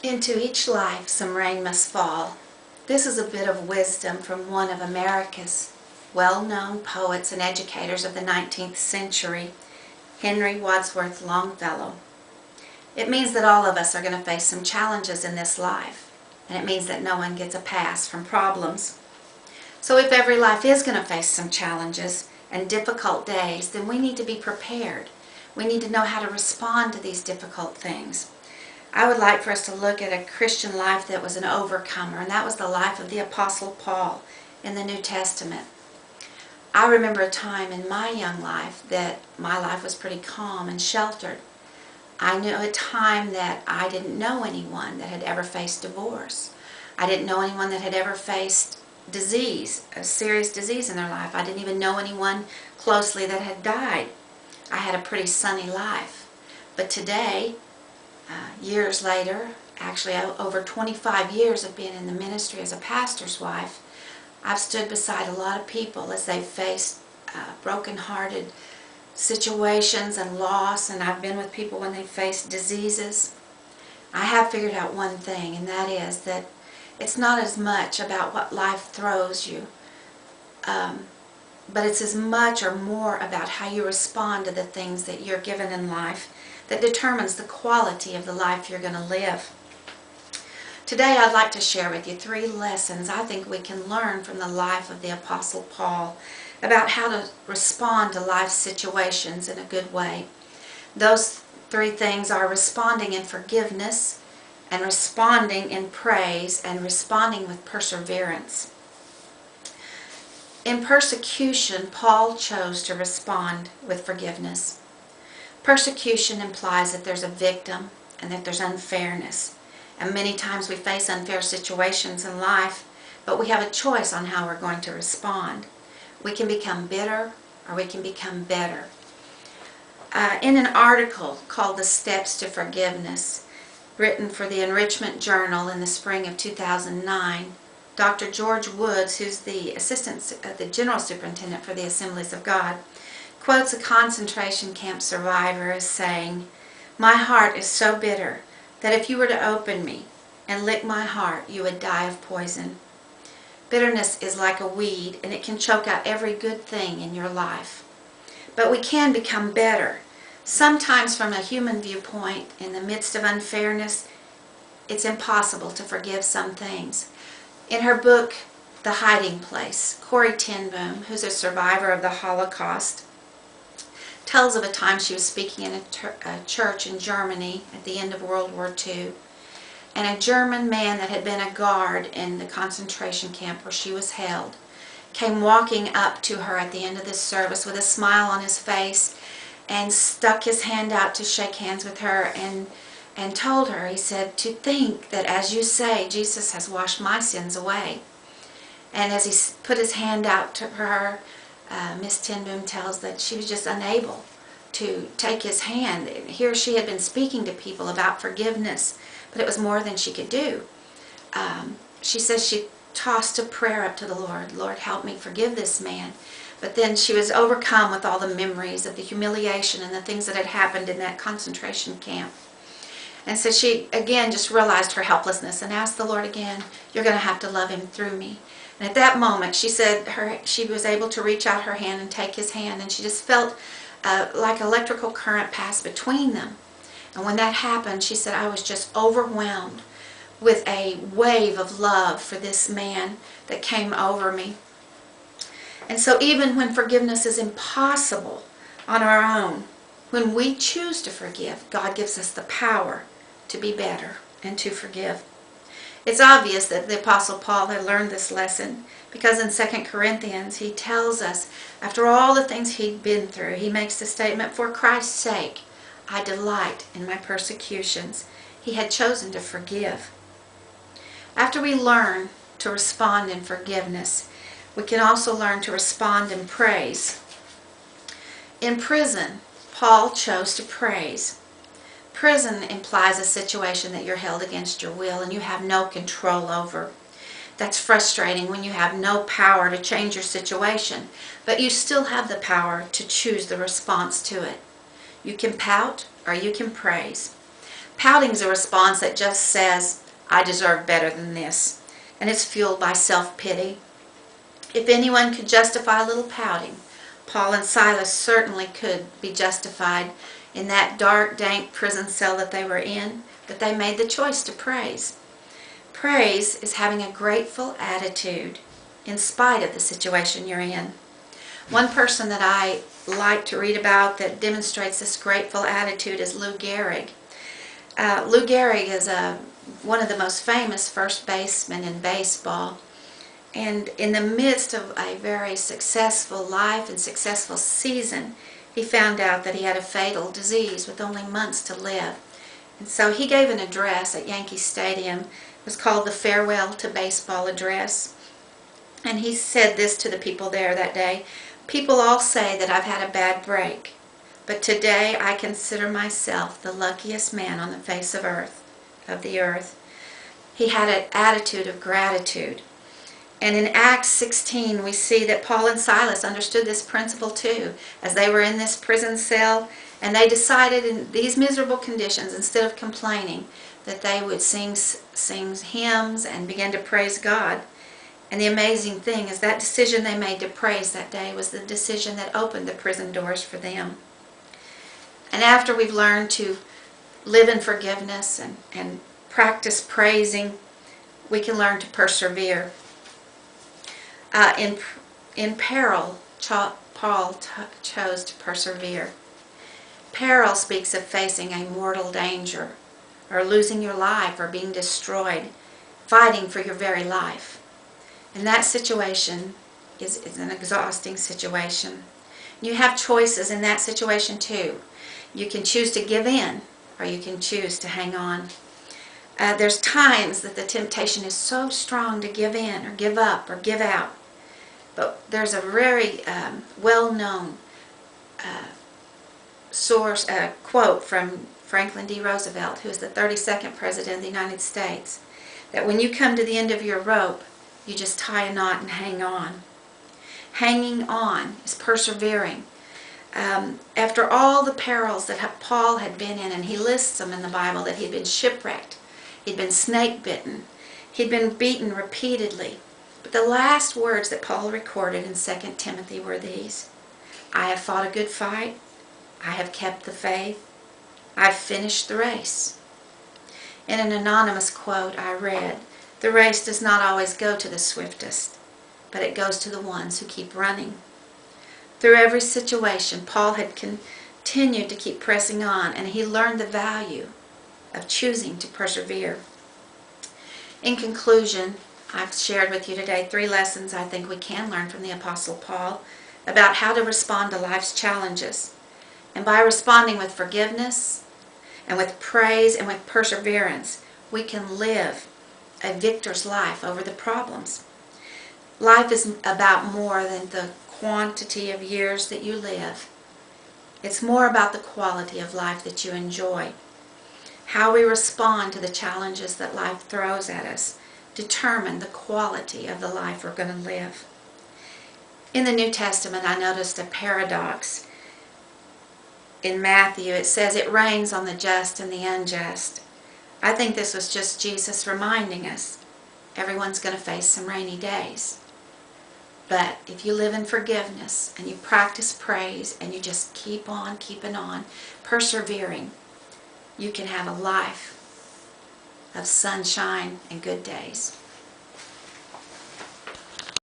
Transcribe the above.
Into each life some rain must fall. This is a bit of wisdom from one of America's well-known poets and educators of the 19th century, Henry Wadsworth Longfellow. It means that all of us are going to face some challenges in this life, and it means that no one gets a pass from problems. So if every life is going to face some challenges and difficult days, then we need to be prepared. We need to know how to respond to these difficult things. I would like for us to look at a Christian life that was an overcomer, and that was the life of the Apostle Paul in the New Testament. I remember a time in my young life that my life was pretty calm and sheltered. I knew a time that I didn't know anyone that had ever faced divorce. I didn't know anyone that had ever faced disease, a serious disease in their life. I didn't even know anyone closely that had died. I had a pretty sunny life. But today, years later, actually over 25 years of being in the ministry as a pastor's wife, I've stood beside a lot of people as they've faced broken-hearted situations and loss, and I've been with people when they faced diseases. I have figured out one thing, and that is that it's not as much about what life throws you, but it's as much or more about how you respond to the things that you're given in life that determines the quality of the life you're going to live. Today I'd like to share with you 3 lessons I think we can learn from the life of the Apostle Paul about how to respond to life situations in a good way. Those 3 things are responding in forgiveness, and responding in praise, and responding with perseverance. In persecution, Paul chose to respond with forgiveness. Persecution implies that there's a victim and that there's unfairness. And many times we face unfair situations in life, but we have a choice on how we're going to respond. We can become bitter or we can become better. In an article called The Steps to Forgiveness, written for the Enrichment Journal in the spring of 2009, Dr. George Woods, who's the General Superintendent for the Assemblies of God, quotes a concentration camp survivor as saying, "My heart is so bitter that if you were to open me and lick my heart, you would die of poison." Bitterness is like a weed, and it can choke out every good thing in your life. But we can become better. Sometimes from a human viewpoint, in the midst of unfairness, it's impossible to forgive some things. In her book, The Hiding Place, Corrie ten Boom, who's a survivor of the Holocaust, tells of a time she was speaking in a church in Germany at the end of World War II. And a German man that had been a guard in the concentration camp where she was held came walking up to her at the end of this service with a smile on his face and stuck his hand out to shake hands with her and told her, he said, "To think that, as you say, Jesus has washed my sins away." And as he put his hand out to her, Miss ten Boom tells that she was just unable to take his hand. Here she had been speaking to people about forgiveness, but it was more than she could do. She says she tossed a prayer up to the Lord, "Lord, help me forgive this man." But then she was overcome with all the memories of the humiliation and the things that had happened in that concentration camp. And so she again just realized her helplessness and asked the Lord again, "You're going to have to love him through me." And at that moment, she said she was able to reach out her hand and take his hand, and she just felt like electrical current pass between them. And when that happened, she said, "I was just overwhelmed with a wave of love for this man that came over me." And so even when forgiveness is impossible on our own, when we choose to forgive, God gives us the power to be better and to forgive. It's obvious that the Apostle Paul had learned this lesson, because in 2 Corinthians he tells us, after all the things he'd been through, he makes the statement, "For Christ's sake, I delight in my persecutions." He had chosen to forgive. After we learn to respond in forgiveness, we can also learn to respond in praise. In prison, Paul chose to praise. Prison implies a situation that you're held against your will and you have no control over. That's frustrating when you have no power to change your situation, but you still have the power to choose the response to it. You can pout or you can praise. Pouting is a response that just says, I deserve better than this, and it's fueled by self-pity. If anyone could justify a little pouting, Paul and Silas certainly could be justified in that dark, dank prison cell that they were in, but they made the choice to praise. Praise is having a grateful attitude in spite of the situation you're in. One person that I like to read about that demonstrates this grateful attitude is Lou Gehrig. Lou Gehrig is one of the most famous first basemen in baseball. And in the midst of a very successful life and successful season, he found out that he had a fatal disease with only months to live. And so he gave an address at Yankee Stadium. It was called the Farewell to Baseball Address. And he said this to the people there that day: "People all say that I've had a bad break, but today I consider myself the luckiest man on the face of the earth." He had an attitude of gratitude. And in Acts 16 we see that Paul and Silas understood this principle too, as they were in this prison cell, and they decided in these miserable conditions, instead of complaining, that they would sing hymns and begin to praise God. And the amazing thing is that decision they made to praise that day was the decision that opened the prison doors for them. And after we've learned to live in forgiveness and practice praising, we can learn to persevere. In peril, Paul chose to persevere. Peril speaks of facing a mortal danger, or losing your life, or being destroyed, fighting for your very life. And that situation is an exhausting situation. You have choices in that situation too. You can choose to give in, or you can choose to hang on. There's times that the temptation is so strong to give in, or give up, or give out. But there's a very well-known quote from Franklin D. Roosevelt, who is the 32nd President of the United States, that when you come to the end of your rope, you just tie a knot and hang on. Hanging on is persevering. After all the perils that Paul had been in, and he lists them in the Bible, that he'd been shipwrecked, he'd been snake bitten, he'd been beaten repeatedly. But the last words that Paul recorded in 2 Timothy were these: "I have fought a good fight, I have kept the faith, I've finished the race." In an anonymous quote I read, "The race does not always go to the swiftest, but it goes to the ones who keep running." Through every situation, Paul had continued to keep pressing on, and he learned the value of choosing to persevere. In conclusion, I've shared with you today 3 lessons I think we can learn from the Apostle Paul about how to respond to life's challenges. And by responding with forgiveness, and with praise, and with perseverance, we can live a victor's life over the problems. Life is about more than the quantity of years that you live. It's more about the quality of life that you enjoy. How we respond to the challenges that life throws at us determine the quality of the life we're going to live. In the New Testament, I noticed a paradox. In Matthew, it says it rains on the just and the unjust. I think this was just Jesus reminding us everyone's going to face some rainy days. But if you live in forgiveness and you practice praise and you just keep on keeping on, persevering, you can have a life of sunshine and good days.